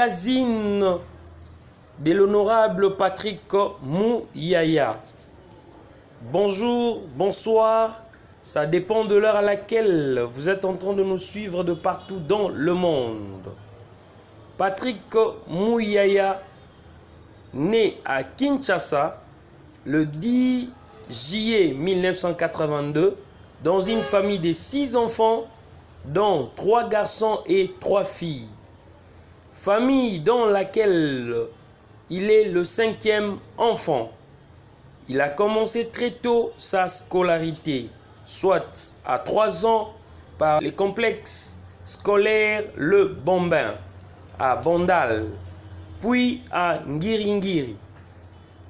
magazine de l'honorable Patrick Mouyaya. Bonjour, bonsoir, ça dépend de l'heure à laquelle vous êtes en train de nous suivre de partout dans le monde. Patrick Mouyaya, né à Kinshasa le 10 juillet 1982, dans une famille de 6 enfants, dont 3 garçons et 3 filles. Famille dans laquelle il est le 5e enfant. Il a commencé très tôt sa scolarité, soit à 3 ans par les complexes scolaires Le Bambin à Bandal, puis à Ngiringiri.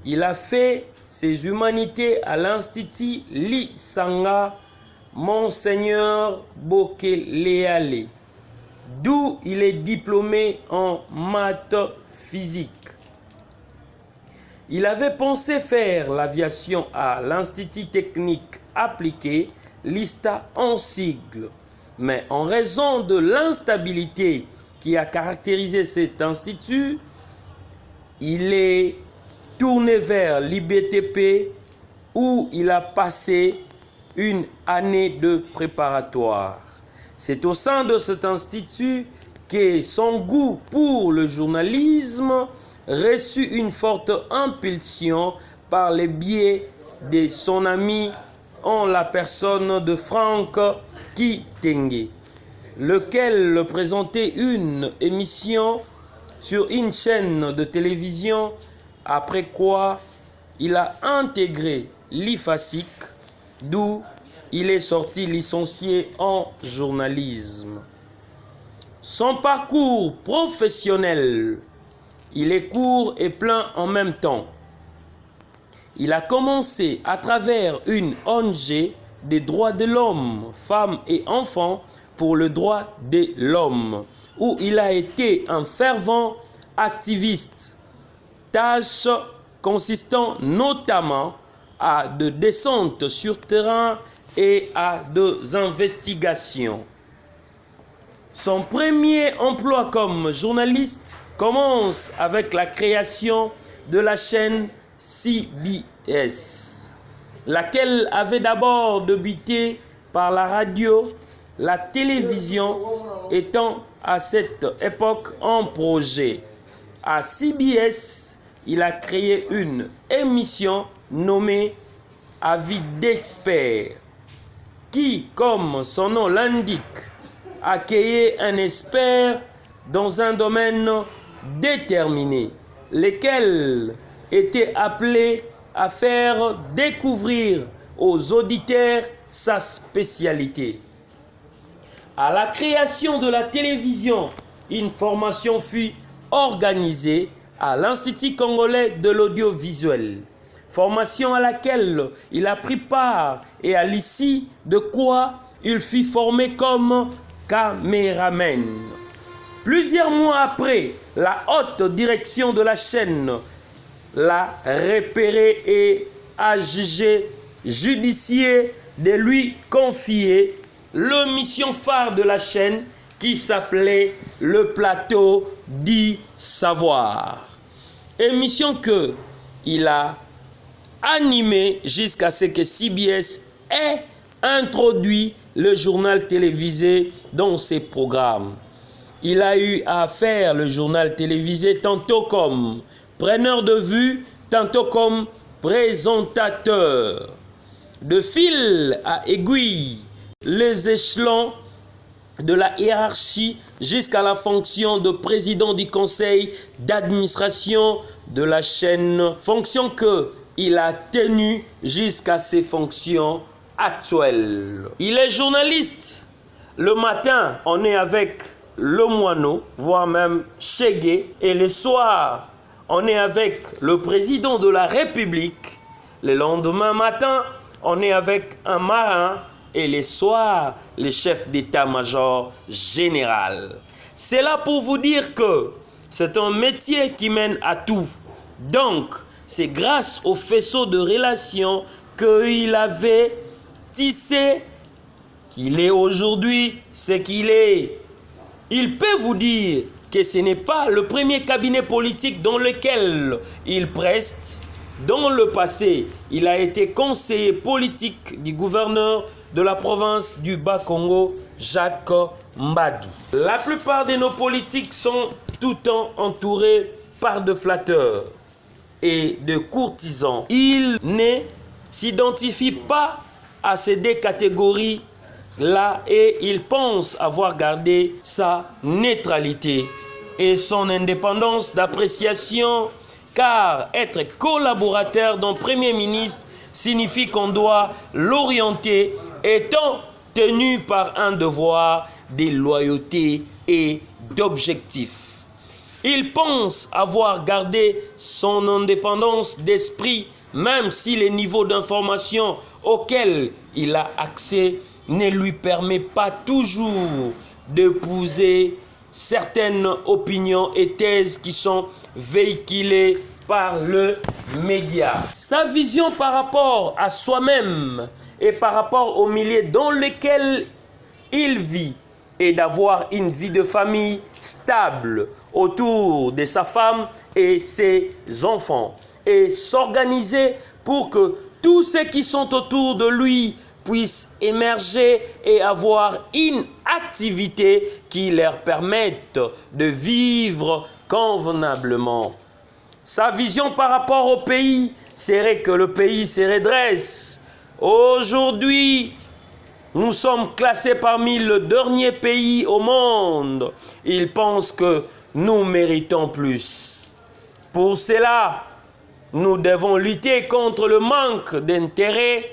Il a fait ses humanités à l'Institut Lisanga Monseigneur Bokeleale, d'où il est diplômé en maths physique. Il avait pensé faire l'aviation à l'Institut technique appliqué, l'ISTA en sigle, mais en raison de l'instabilité qui a caractérisé cet institut, il est tourné vers l'IBTP où il a passé une année de préparatoire. C'est au sein de cet institut que son goût pour le journalisme reçut une forte impulsion par le biais de son ami en la personne de Franck Kitenge, lequel présentait une émission sur une chaîne de télévision, après quoi il a intégré l'IFASIC, d'où il est sorti licencié en journalisme. Son parcours professionnel, il est court et plein en même temps. Il a commencé à travers une ONG des droits de l'homme, femmes et enfants pour le droit de l'homme, où il a été un fervent activiste. Tâches consistant notamment à de descentes sur terrain et à des investigations. Son premier emploi comme journaliste commence avec la création de la chaîne CBS, laquelle avait d'abord débuté par la radio, la télévision étant à cette époque en projet. À CBS, il a créé une émission nommée Avis d'experts, qui, comme son nom l'indique, accueillait un expert dans un domaine déterminé, lequel était appelé à faire découvrir aux auditeurs sa spécialité. À la création de la télévision, une formation fut organisée à l'Institut congolais de l'audiovisuel, formation à laquelle il a pris part et à l'issue de quoi il fut formé comme caméraman. Plusieurs mois après, la haute direction de la chaîne l'a repéré et a jugé judiciaire de lui confier la mission phare de la chaîne qui s'appelait Le Plateau du Savoir. Émission que il a animée jusqu'à ce que CBS ait introduit le journal télévisé dans ses programmes. Il a eu à faire le journal télévisé tantôt comme preneur de vue, tantôt comme présentateur. De fil à aiguille, les échelons de la hiérarchie jusqu'à la fonction de président du conseil d'administration de la chaîne, fonction que il a tenue jusqu'à ses fonctions actuelles. Il est journaliste. Le matin, on est avec Le Moineau, voire même Chegué, et le soir, on est avec le président de la République. Le lendemain matin, on est avec un marin. Et les soirs, le chef d'état-major général. C'est là pour vous dire que c'est un métier qui mène à tout. Donc, c'est grâce au faisceau de relations qu'il avait tissé qu'il est aujourd'hui ce qu'il est. Il peut vous dire que ce n'est pas le premier cabinet politique dans lequel il preste. Dans le passé, il a été conseiller politique du gouverneur de la province du Bas-Congo, Jacques Mbadou. La plupart de nos politiques sont tout le temps entourés par de flatteurs et de courtisans. Ils ne s'identifient pas à ces deux catégories-là et ils pensent avoir gardé sa neutralité et son indépendance d'appréciation, car être collaborateur d'un Premier ministre signifie qu'on doit l'orienter, étant tenu par un devoir de loyauté et d'objectif. Il pense avoir gardé son indépendance d'esprit, même si les niveaux d'information auxquels il a accès ne lui permet pas toujours d'épouser certaines opinions et thèses qui sont véhiculées par le média. Sa vision par rapport à soi-même et par rapport au milieu dans lequel il vit est d'avoir une vie de famille stable autour de sa femme et ses enfants et s'organiser pour que tous ceux qui sont autour de lui puissent émerger et avoir une activité qui leur permette de vivre convenablement. Sa vision par rapport au pays serait que le pays se redresse. Aujourd'hui, nous sommes classés parmi le dernier pays au monde. Il pense que nous méritons plus. Pour cela, nous devons lutter contre le manque d'intérêt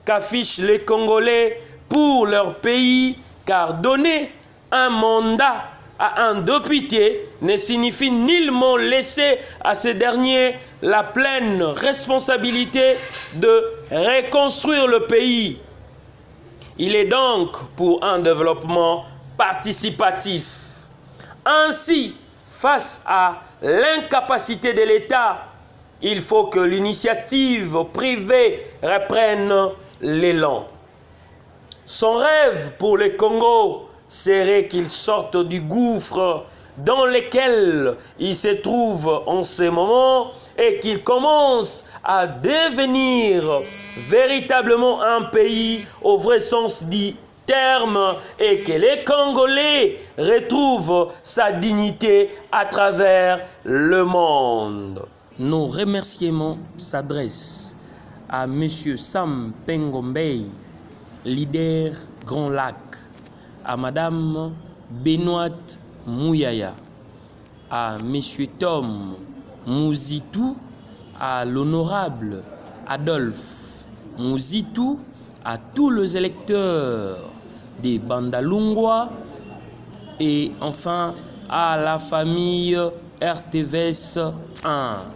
qu'affichent les Congolais pour leur pays, car donner un mandat à un député ne signifie nullement laisser à ce dernier la pleine responsabilité de reconstruire le pays. Il est donc pour un développement participatif. Ainsi, face à l'incapacité de l'État, il faut que l'initiative privée reprenne l'élan. Son rêve pour le Congo serait qu'il sorte du gouffre dans lequel il se trouve en ce moment et qu'il commence à devenir véritablement un pays au vrai sens du terme et que les Congolais retrouvent sa dignité à travers le monde. Nos remerciements s'adressent à M. Sam Pengombei, leader Grand Lac, à Mme Benoît Mouyaya, à M. Tom Mouzitou, à l'honorable Adolphe Mouzitou, à tous les électeurs des Bandalungwa et enfin à la famille RTVS 1.